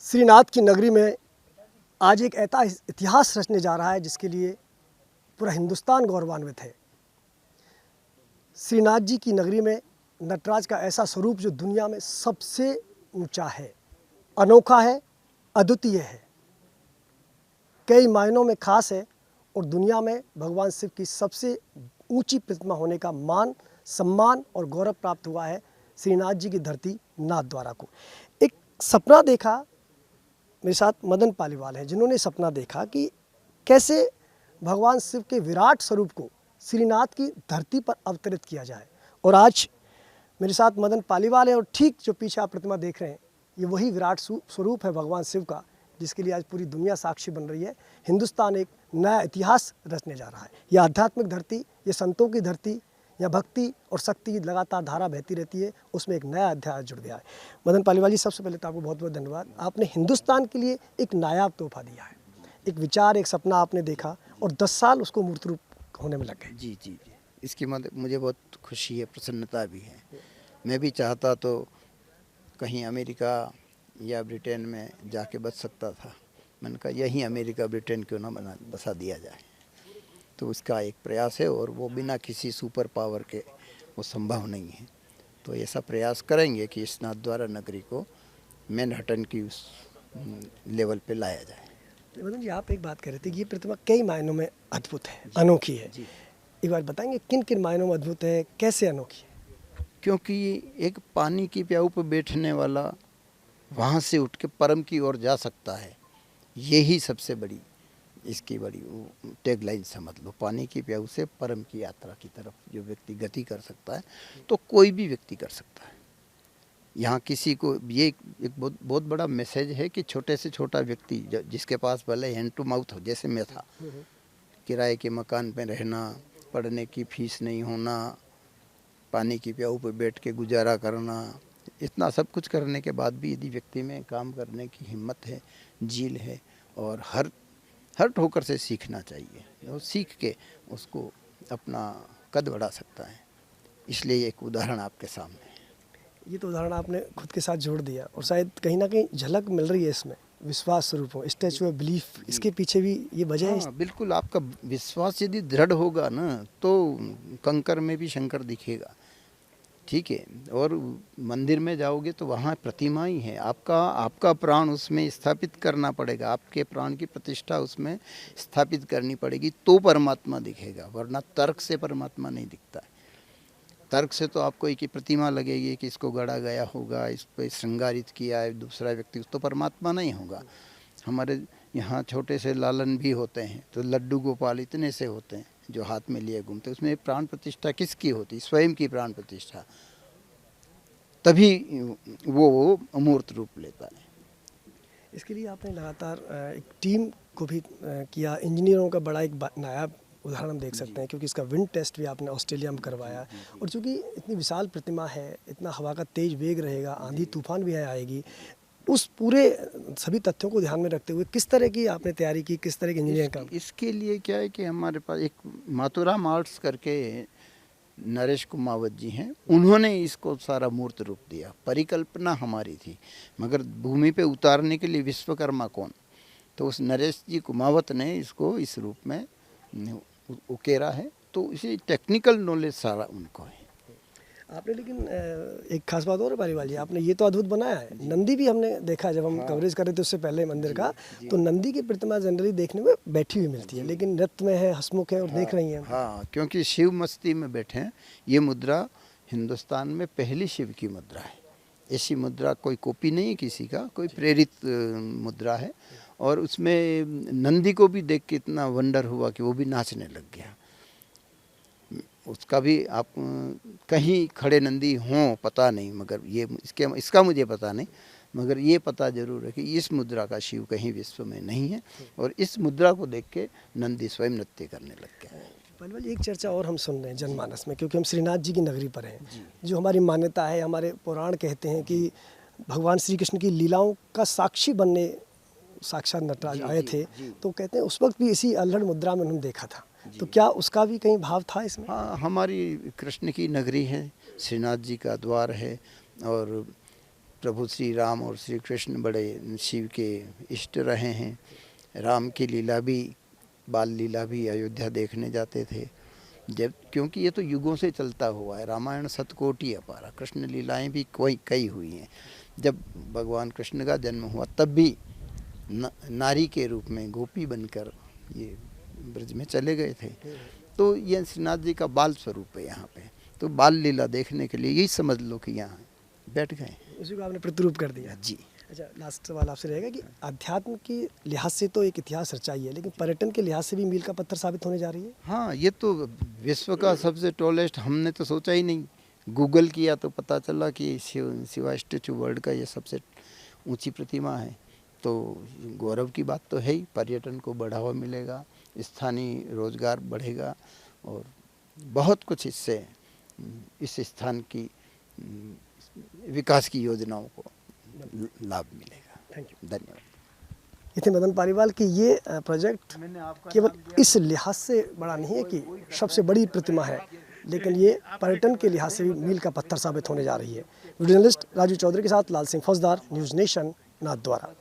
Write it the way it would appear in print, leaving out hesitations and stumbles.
श्रीनाथ की नगरी में आज एक ऐसा इतिहास रचने जा रहा है जिसके लिए पूरा हिंदुस्तान गौरवान्वित है। श्रीनाथ जी की नगरी में नटराज का ऐसा स्वरूप जो दुनिया में सबसे ऊंचा है, अनोखा है, अद्वितीय है, कई मायनों में खास है और दुनिया में भगवान शिव की सबसे ऊंची प्रतिमा होने का मान, सम्मान और गौरव प्राप्त हुआ है श्रीनाथ जी की धरती नाथ द्वारा को। एक सपना देखा, मेरे साथ मदन पालीवाल हैं जिन्होंने सपना देखा कि कैसे भगवान शिव के विराट स्वरूप को श्रीनाथ की धरती पर अवतरित किया जाए। और आज मेरे साथ मदन पालीवाल है और ठीक जो पीछे आप प्रतिमा देख रहे हैं ये वही विराट स्वरूप है भगवान शिव का, जिसके लिए आज पूरी दुनिया साक्षी बन रही है। हिंदुस्तान एक नया इतिहास रचने जा रहा है। यह आध्यात्मिक धरती, ये संतों की धरती, या भक्ति और शक्ति की लगातार धारा बहती रहती है, उसमें एक नया अध्याय जुड़ गया है। मदन पालीवाल जी, सबसे पहले तो आपको बहुत बहुत धन्यवाद। आपने हिंदुस्तान के लिए एक नायाब तोहफा दिया है, एक विचार, एक सपना आपने देखा और 10 साल उसको मूर्त रूप होने में लग गए। जी जी जी, इसकी मुझे बहुत खुशी है, प्रसन्नता भी है। मैं भी चाहता तो कहीं अमेरिका या ब्रिटेन में जाके बच सकता था। मैंने कहा यहीं अमेरिका ब्रिटेन क्यों ना बसा दिया जाए, तो उसका एक प्रयास है और वो बिना किसी सुपर पावर के वो संभव नहीं है। तो ऐसा प्रयास करेंगे कि इस नाथद्वारा नगरी को मैनहट्टन की उस लेवल पे लाया जाए। मदन जी, आप एक बात कह रहे थे कि ये प्रतिमा कई मायनों में अद्भुत है, अनोखी है। एक बार बताएंगे किन किन मायनों में अद्भुत है, कैसे अनोखी है? क्योंकि एक पानी की प्याऊ पर बैठने वाला वहाँ से उठ के परम की ओर जा सकता है, यही सबसे बड़ी इसकी बड़ी टैगलाइन समझ लो। पानी की प्याऊ से परम की यात्रा की तरफ जो व्यक्ति गति कर सकता है, तो कोई भी व्यक्ति कर सकता है। यहाँ किसी को ये एक बहुत बड़ा मैसेज है कि छोटे से छोटा व्यक्ति जिसके पास भले हैंड टू माउथ हो, जैसे मैं था, किराए के मकान पे रहना, पढ़ने की फीस नहीं होना, पानी की प्याऊ पे बैठ के गुजारा करना, इतना सब कुछ करने के बाद भी यदि व्यक्ति में काम करने की हिम्मत है, जील है और हर ठोकर से सीखना चाहिए और सीख के उसको अपना कद बढ़ा सकता है। इसलिए एक उदाहरण आपके सामने है। ये तो उदाहरण आपने खुद के साथ जोड़ दिया और शायद कहीं ना कहीं झलक मिल रही है इसमें, विश्वास स्वरूप हो, स्टैचू ऑफ बिलीफ, इसके पीछे भी ये वजह है। हाँ, बिल्कुल। आपका विश्वास यदि दृढ़ होगा ना तो कंकर में भी शंकर दिखेगा, ठीक है। और मंदिर में जाओगे तो वहाँ प्रतिमा ही है, आपका प्राण उसमें स्थापित करना पड़ेगा, आपके प्राण की प्रतिष्ठा उसमें स्थापित करनी पड़ेगी, तो परमात्मा दिखेगा, वरना तर्क से परमात्मा नहीं दिखता है। तर्क से तो आपको एक ही प्रतिमा लगेगी कि इसको गढ़ा गया होगा, इस पर श्रृंगारित किया है दूसरा व्यक्ति, तो परमात्मा नहीं होगा। हमारे यहाँ छोटे से लालन भी होते हैं, तो लड्डू गोपाल इतने से होते हैं जो हाथ में लिए घूमते, उसमें प्राण प्रतिष्ठा किसकी होती? स्वयं की प्राण प्रतिष्ठा, तभी वो अमूर्त रूप लेता है। इसके लिए आपने लगातार एक टीम को भी किया, इंजीनियरों का बड़ा एक नायाब उदाहरण हम देख सकते हैं, क्योंकि इसका विंड टेस्ट भी आपने ऑस्ट्रेलिया में करवाया। और चूंकि इतनी विशाल प्रतिमा है, इतना हवा का तेज वेग रहेगा, आंधी तूफान भी आएगी, उस पूरे सभी तथ्यों को ध्यान में रखते हुए किस तरह की आपने तैयारी की, किस तरह की इंजीनियरिंग काम? इसके लिए क्या है कि हमारे पास एक माथुराम आर्ट्स करके नरेश कुमावत जी हैं, उन्होंने इसको सारा मूर्त रूप दिया। परिकल्पना हमारी थी, मगर भूमि पे उतारने के लिए विश्वकर्मा कौन, तो उस नरेश जी कुमावत ने इसको इस रूप में उकेरा है, तो इसी टेक्निकल नॉलेज सारा उनको है। आपने लेकिन एक खास बात और है पालीवाल जी, आपने ये तो अद्भुत बनाया है। नंदी भी हमने देखा जब हम कवरेज कर रहे थे उससे पहले मंदिर का, तो नंदी की प्रतिमा जनरली देखने में बैठी हुई मिलती है, लेकिन नृत्य में है, हंसमुख है और देख रही हैं। हाँ, क्योंकि शिव मस्ती में बैठे हैं। ये मुद्रा हिंदुस्तान में पहली शिव की मुद्रा है। ऐसी मुद्रा कोई कॉपी नहीं है किसी का, कोई प्रेरित मुद्रा है। और उसमें नंदी को भी देख के इतना वंडर हुआ कि वो भी नाचने लग गया। उसका भी आप कहीं खड़े नंदी हों पता नहीं, मगर ये इसका मुझे पता नहीं, मगर ये पता जरूर है कि इस मुद्रा का शिव कहीं विश्व में नहीं है। और इस मुद्रा को देख के नंदी स्वयं नृत्य करने लग गया है। पालीवाल, एक चर्चा और हम सुन रहे हैं जनमानस में, क्योंकि हम श्रीनाथ जी की नगरी पर हैं। जो हमारी मान्यता है, हमारे पुराण कहते हैं कि भगवान श्री कृष्ण की लीलाओं का साक्षी बनने साक्षात नटराज आए थे, तो कहते हैं उस वक्त भी इसी अल्हड़ मुद्रा में उन्होंने देखा था। तो क्या उसका भी कहीं भाव था इसमें? हाँ, हमारी कृष्ण की नगरी है, श्रीनाथ जी का द्वार है, और प्रभु श्री राम और श्री कृष्ण बड़े शिव के इष्ट रहे हैं। राम की लीला भी, बाल लीला भी अयोध्या देखने जाते थे जब, क्योंकि ये तो युगों से चलता हुआ है। रामायण सतकोटि अपारा, कृष्ण लीलाएं भी कई हुई हैं। जब भगवान कृष्ण का जन्म हुआ तब भी नारी के रूप में गोपी बनकर ये ब्रज में चले गए थे। तो ये श्रीनाथ जी का बाल स्वरूप है यहाँ पे। तो बाल लीला देखने के लिए यही समझ लो कि यहाँ बैठ गए। उसी को आपने प्रतिरूप कर दिया जी। अच्छा, लास्ट सवाल आपसे रहेगा कि अध्यात्म के लिहाज से तो एक इतिहास रचाई है, लेकिन पर्यटन के लिहाज से भी मील का पत्थर साबित होने जा रही है। हाँ, ये तो विश्व का सबसे टॉलेस्ट, हमने तो सोचा ही नहीं। गूगल किया तो पता चला कि शिवा स्टैचू वर्ल्ड का ये सबसे ऊंची प्रतिमा है। तो गौरव की बात तो है ही। पर्यटन को बढ़ावा मिलेगा, स्थानीय रोजगार बढ़ेगा और बहुत कुछ इससे इस स्थान की विकास की योजनाओं को लाभ मिलेगा। थैंक यू, धन्यवाद। ये थे मदन पालीवाल कि ये प्रोजेक्ट केवल इस लिहाज से बड़ा नहीं है कि सबसे बड़ी प्रतिमा है, लेकिन ये पर्यटन के लिहाज से भी मील का पत्थर साबित होने जा रही है। वीडियो जर्नलिस्ट राजू चौधरी के साथ लाल सिंह फौजदार, न्यूज़ नेशन, नाथद्वारा।